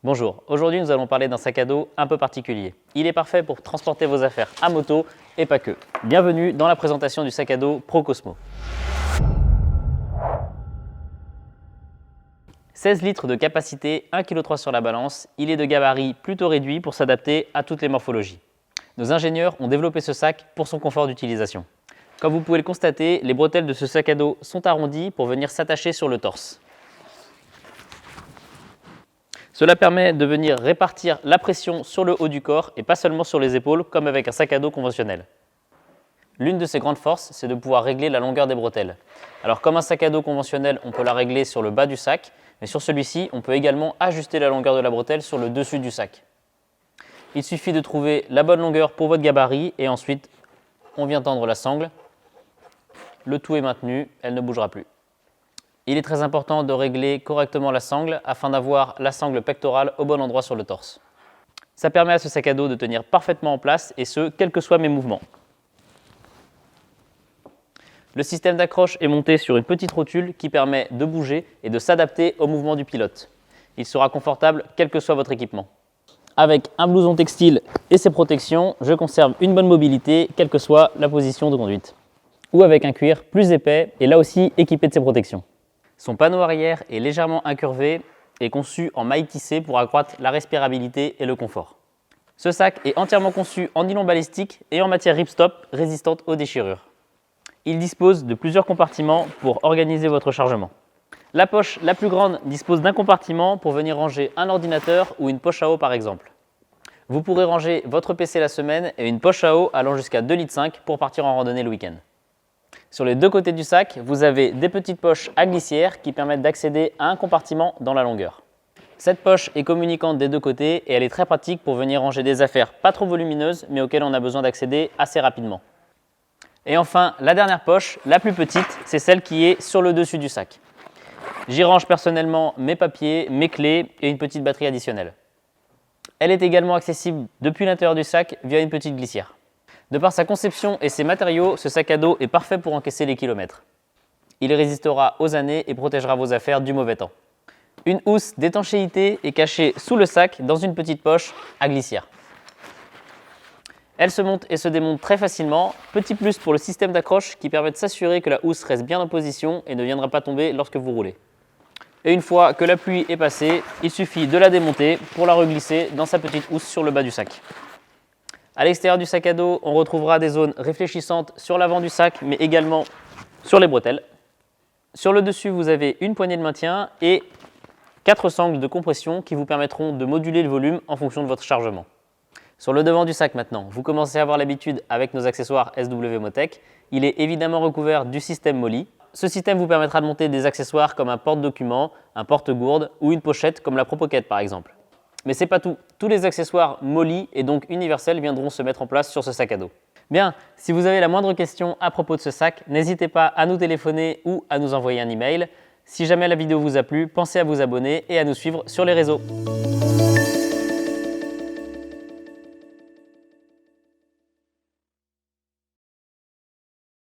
Bonjour, aujourd'hui nous allons parler d'un sac à dos un peu particulier. Il est parfait pour transporter vos affaires à moto et pas que. Bienvenue dans la présentation du sac à dos ProCosmo. 16 litres de capacité, 1,3 kg sur la balance, il est de gabarit plutôt réduit pour s'adapter à toutes les morphologies. Nos ingénieurs ont développé ce sac pour son confort d'utilisation. Comme vous pouvez le constater, les bretelles de ce sac à dos sont arrondies pour venir s'attacher sur le torse. Cela permet de venir répartir la pression sur le haut du corps et pas seulement sur les épaules comme avec un sac à dos conventionnel. L'une de ses grandes forces, c'est de pouvoir régler la longueur des bretelles. Alors comme un sac à dos conventionnel, on peut la régler sur le bas du sac, mais sur celui-ci, on peut également ajuster la longueur de la bretelle sur le dessus du sac. Il suffit de trouver la bonne longueur pour votre gabarit et ensuite, on vient tendre la sangle. Le tout est maintenu, elle ne bougera plus. Il est très important de régler correctement la sangle afin d'avoir la sangle pectorale au bon endroit sur le torse. Ça permet à ce sac à dos de tenir parfaitement en place et ce, quels que soient mes mouvements. Le système d'accroche est monté sur une petite rotule qui permet de bouger et de s'adapter au mouvement du pilote. Il sera confortable quel que soit votre équipement. Avec un blouson textile et ses protections, je conserve une bonne mobilité quelle que soit la position de conduite. Ou avec un cuir plus épais et là aussi équipé de ses protections. Son panneau arrière est légèrement incurvé et conçu en maille tissée pour accroître la respirabilité et le confort. Ce sac est entièrement conçu en nylon balistique et en matière ripstop résistante aux déchirures. Il dispose de plusieurs compartiments pour organiser votre chargement. La poche la plus grande dispose d'un compartiment pour venir ranger un ordinateur ou une poche à eau par exemple. Vous pourrez ranger votre PC la semaine et une poche à eau allant jusqu'à 2,5 litres pour partir en randonnée le week-end. Sur les deux côtés du sac, vous avez des petites poches à glissière qui permettent d'accéder à un compartiment dans la longueur. Cette poche est communicante des deux côtés et elle est très pratique pour venir ranger des affaires pas trop volumineuses mais auxquelles on a besoin d'accéder assez rapidement. Et enfin, la dernière poche, la plus petite, c'est celle qui est sur le dessus du sac. J'y range personnellement mes papiers, mes clés et une petite batterie additionnelle. Elle est également accessible depuis l'intérieur du sac via une petite glissière. De par sa conception et ses matériaux, ce sac à dos est parfait pour encaisser les kilomètres. Il résistera aux années et protégera vos affaires du mauvais temps. Une housse d'étanchéité est cachée sous le sac dans une petite poche à glissière. Elle se monte et se démonte très facilement. Petit plus pour le système d'accroche qui permet de s'assurer que la housse reste bien en position et ne viendra pas tomber lorsque vous roulez. Et une fois que la pluie est passée, il suffit de la démonter pour la reglisser dans sa petite housse sur le bas du sac. À l'extérieur du sac à dos, on retrouvera des zones réfléchissantes sur l'avant du sac, mais également sur les bretelles. Sur le dessus, vous avez une poignée de maintien et 4 sangles de compression qui vous permettront de moduler le volume en fonction de votre chargement. Sur le devant du sac maintenant, vous commencez à avoir l'habitude avec nos accessoires SW Motec. Il est évidemment recouvert du système MOLLE. Ce système vous permettra de monter des accessoires comme un porte-document, un porte-gourde ou une pochette comme la ProPocket par exemple. Mais c'est pas tout. Tous les accessoires MOLLE et donc universels viendront se mettre en place sur ce sac à dos. Bien, si vous avez la moindre question à propos de ce sac, n'hésitez pas à nous téléphoner ou à nous envoyer un email. Si jamais la vidéo vous a plu, pensez à vous abonner et à nous suivre sur les réseaux.